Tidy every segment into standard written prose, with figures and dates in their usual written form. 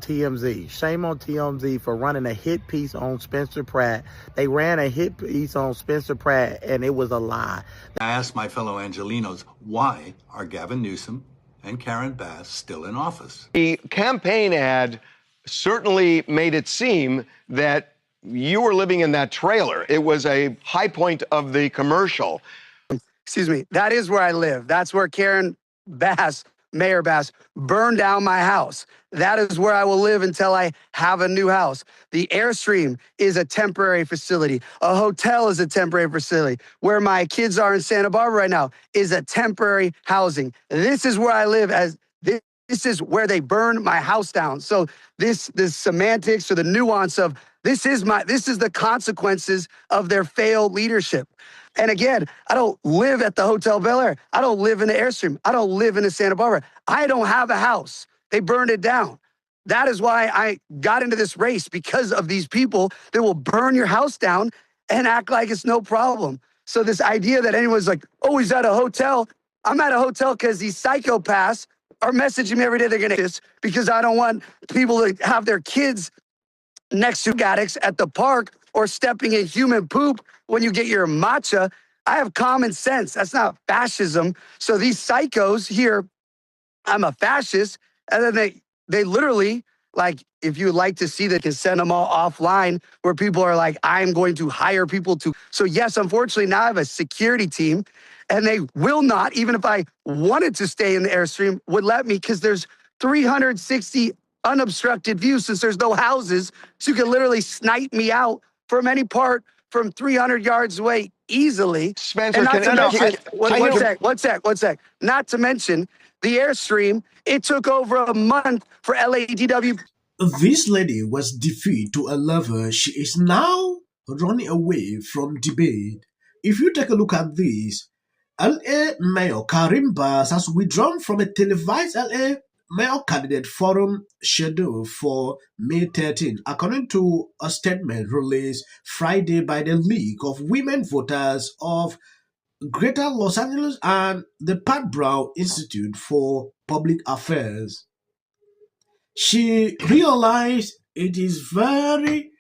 TMZ. Shame on TMZ for running a hit piece on Spencer Pratt. They ran a hit piece on Spencer Pratt, and it was a lie. I asked my fellow Angelenos, why are Gavin Newsom and Karen Bass still in office? The campaign ad certainly made it seem that you were living in that trailer. It was a high point of the commercial. Excuse me. That is where I live. That's where Karen Bass, Mayor Bass, burned down my house. That is where I will live until I have a new house. The Airstream is a temporary facility. A hotel is a temporary facility. Where my kids are in Santa Barbara right now is a temporary housing. This is where I live. This is where they burned my house down. So this semantics or the nuance of this is the consequences of their failed leadership. And again, I don't live at the Hotel Bel-Air. I don't live in the Airstream. I don't live in the Santa Barbara. I don't have a house. They burned it down. That is why I got into this race, because of these people that will burn your house down and act like it's no problem. So this idea that anyone's like, oh, he's at a hotel. I'm at a hotel because these psychopaths are messaging me every day they're going to this because I don't want people to have their kids next to addicts at the park or stepping in human poop when you get your matcha. I have common sense. That's not fascism. So these psychos here, I'm a fascist, and then they literally, like, if you would like to see, they can send them all offline where people are like, I'm going to hire people to. So yes, unfortunately, now I have a security team, and they will not, even if I wanted to stay in the Airstream, would let me, because there's 360 unobstructed views since there's no houses. So you can literally snipe me out from any part from 300 yards away easily. Spencer, one sec. Not to mention the Airstream, it took over a month for LADW. This lady was defeated to a lover. She is now running away from debate. If you take a look at this, LA Mayor Karen Bass has withdrawn from a televised LA Mayor Candidate Forum scheduled for May 13, according to a statement released Friday by the League of Women Voters of Greater Los Angeles and the Pat Brown Institute for Public Affairs. She realized it is very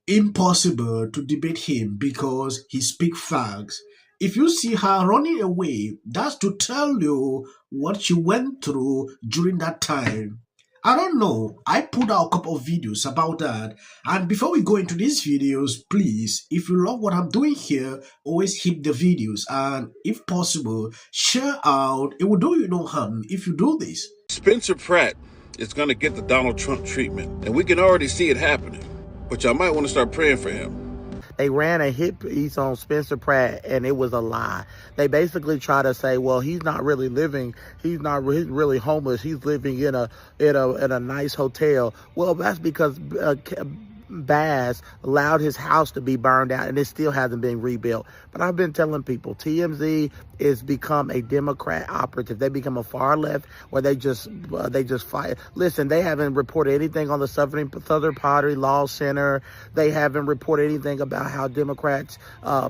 impossible to debate him because he speaks facts. If you see her running away, that's to tell you what she went through during that time. I don't know. I put out a couple of videos about that. And before we go into these videos, please, if you love what I'm doing here, always hit the videos. And if possible, share out. It will do you no harm if you do this. Spencer Pratt is going to get the Donald Trump treatment. And we can already see it happening. But y'all might want to start praying for him. They ran a hit piece on Spencer Pratt, and it was a lie. They basically try to say, well, he's not really living, he's really homeless. He's living in a nice hotel. Well, that's because Bass allowed his house to be burned out, and it still hasn't been rebuilt. But I've been telling people, TMZ is become a Democrat operative. They become a far left where they just fight. Listen, they haven't reported anything on the Southern Poverty Law Center. They haven't reported anything about how Democrats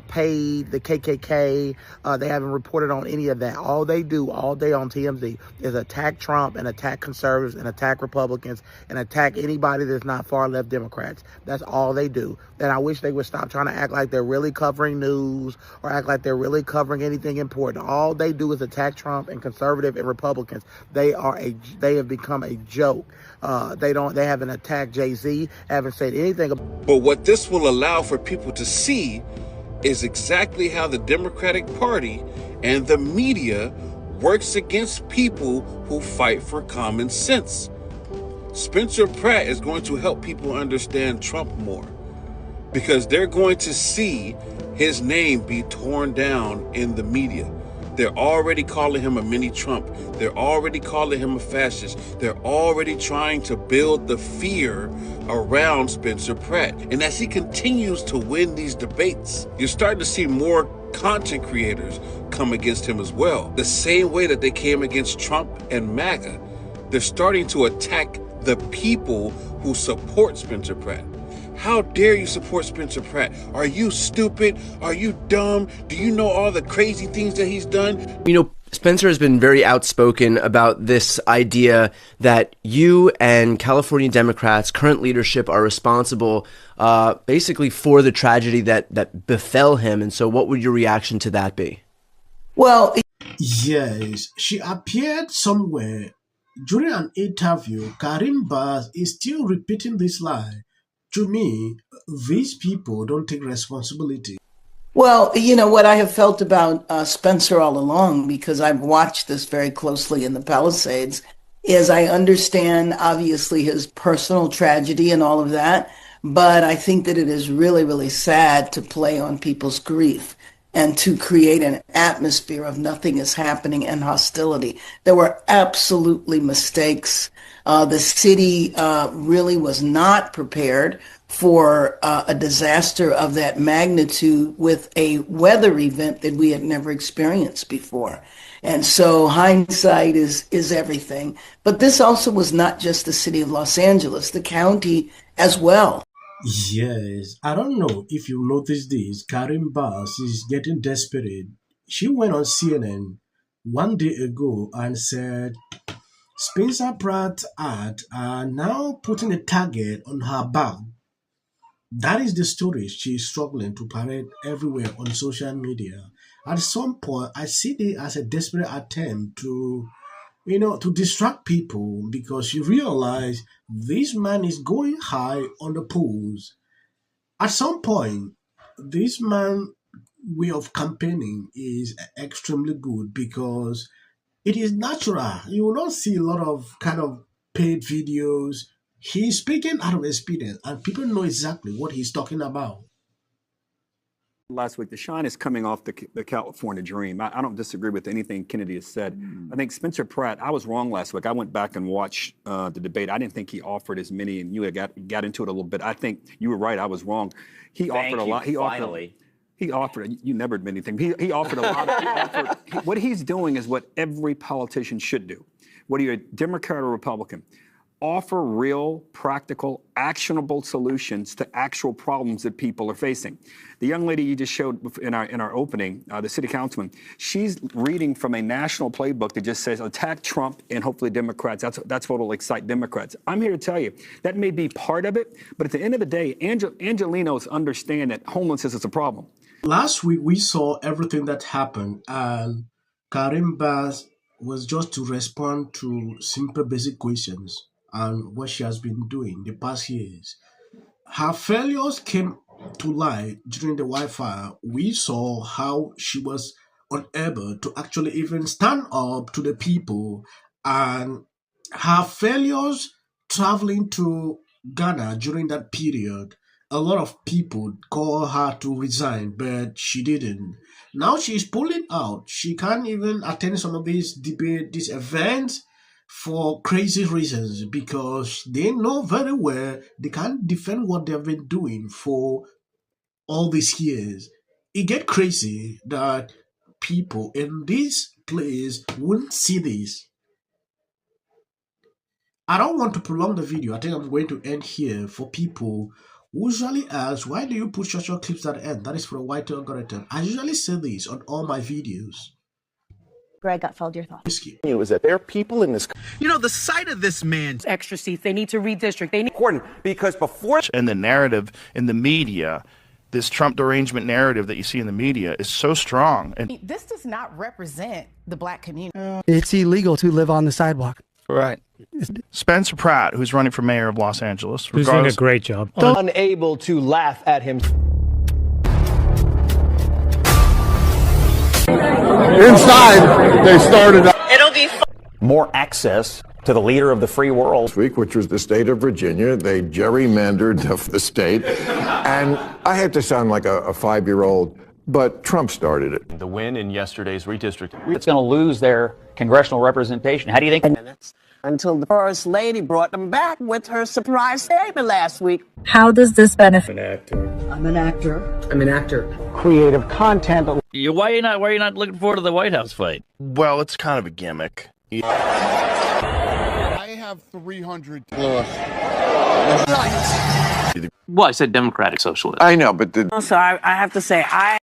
paid the KKK. They haven't reported on any of that. All they do all day on TMZ is attack Trump and attack conservatives and attack Republicans and attack anybody that's not far left Democrats. That's all they do. And I wish they would stop trying to act like they're really covering news or act like they're really covering anything important. All they do is attack Trump and conservative and Republicans. They have become a joke. They haven't attacked Jay-Z, haven't said anything about. But what this will allow for people to see is exactly how the Democratic Party and the media works against people who fight for common sense. Spencer Pratt is going to help people understand Trump more because they're going to see his name be torn down in the media. They're already calling him a mini Trump. They're already calling him a fascist. They're already trying to build the fear around Spencer Pratt. And as he continues to win these debates, you're starting to see more content creators come against him as well. The same way that they came against Trump and MAGA. They're starting to attack the people who support Spencer Pratt. How dare you support Spencer Pratt? Are you stupid? Are you dumb? Do you know all the crazy things that he's done? You know, Spencer has been very outspoken about this idea that you and California Democrats, current leadership, are responsible basically for the tragedy that befell him. And so what would your reaction to that be? Well, yes, she appeared somewhere during an interview. Karim Bass is still repeating this lie. To me, these people don't take responsibility. Well, you know what I have felt about Spencer all along, because I've watched this very closely in the Palisades, is I understand obviously his personal tragedy and all of that, but I think that it is really, really sad to play on people's grief and to create an atmosphere of nothing is happening and hostility. There were absolutely mistakes. The city really was not prepared for a disaster of that magnitude with a weather event that we had never experienced before. And so hindsight is everything. But this also was not just the city of Los Angeles, the county as well. Yes, I don't know if you noticed this. Karim Bass is getting desperate. She went on CNN one day ago and said Spencer Pratt ad are now putting a target on her back. That is the story she's struggling to parade everywhere on social media. At some point, I see it as a desperate attempt to, to distract people, because you realize this man is going high on the polls. At some point, this man way of campaigning is extremely good, because it is natural. You will not see a lot of kind of paid videos. He's speaking out of experience, and people know exactly what he's talking about. Last week, the shine is coming off the California dream. I don't disagree with anything Kennedy has said. I think Spencer Pratt, I was wrong last week. I went back and watched the debate. I didn't think he offered as many, and you got into it a little bit. I think you were right. I was wrong. He offered a lot. He offered, you never admit anything. He offered a lot. What he's doing is what every politician should do, whether you're a Democrat or Republican. Offer real, practical, actionable solutions to actual problems that people are facing. The young lady you just showed in our opening, the city councilman, she's reading from a national playbook that just says attack Trump and hopefully Democrats. That's what will excite Democrats. I'm here to tell you that may be part of it, but at the end of the day, Angelenos understand that homelessness is a problem. Last week we saw everything that happened, and Karim Bass was just to respond to simple basic questions and what she has been doing the past years. Her failures came to light during the wildfire. We saw how she was unable to actually even stand up to the people, and her failures traveling to Ghana during that period. A lot of people call her to resign, but she didn't. Now she's pulling out. She can't even attend some of these debates, these events, for crazy reasons, because they know very well they can't defend what they've been doing for all these years. It gets crazy that people in this place wouldn't see this. I don't want to prolong the video. I think I'm going to end here. For people who usually ask, why do you put short clips at the end? That is for a white algorithm. I usually say this on all my videos. Greg Gutfeld, your thoughts? Is that there are people in this. The sight of this man's extra seats. They need to redistrict. They need important because before. And the narrative in the media, this Trump derangement narrative that you see in the media, is so strong. And this does not represent the black community. It's illegal to live on the sidewalk. Right. Spencer Pratt, who's running for mayor of Los Angeles, who's doing a great job, unable to laugh at him. Inside, they started. It'll be more access to the leader of the free world. This week, which was the state of Virginia, they gerrymandered the state. And I hate to sound like a 5-year-old, but Trump started it. The win in yesterday's redistricting. It's going to lose their congressional representation. How do you think? Until the First Lady brought them back with her surprise statement last week. How does this benefit? I'm an actor. Creative content. Why are you not looking forward to the White House fight? Well, it's kind of a gimmick. I have 300. Well, I said Democratic Socialist. I know, but So I have to say,